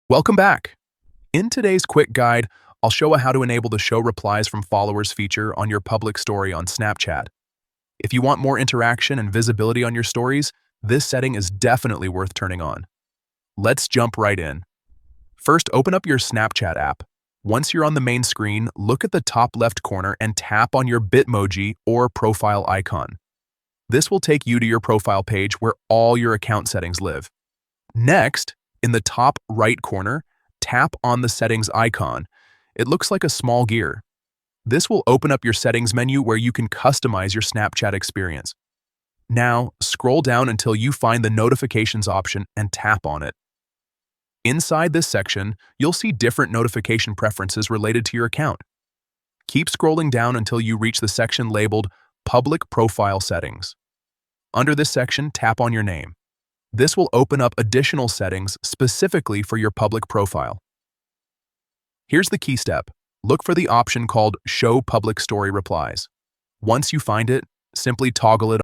Welcome back. In today's quick guide, I'll show how to enable the Show Replies from Followers feature on your public story on Snapchat. If you want more interaction and visibility on your stories, this setting is definitely worth turning on. Let's jump right in. First, open up your Snapchat app. Once you're on the main screen, look at the top left corner and tap on your Bitmoji or profile icon. This will take you to your profile page where all your account settings live. Next, in the top right corner, tap on the settings icon. It looks like a small gear. This will open up your settings menu where you can customize your Snapchat experience. Now, scroll down until you find the notifications option and tap on it. Inside this section, you'll see different notification preferences related to your account. Keep scrolling down until you reach the section labeled Public Profile Settings. Under this section, tap on your name. This will open up additional settings specifically for your public profile. Here's the key step. Look for the option called Show Public Story Replies. Once you find it, simply toggle it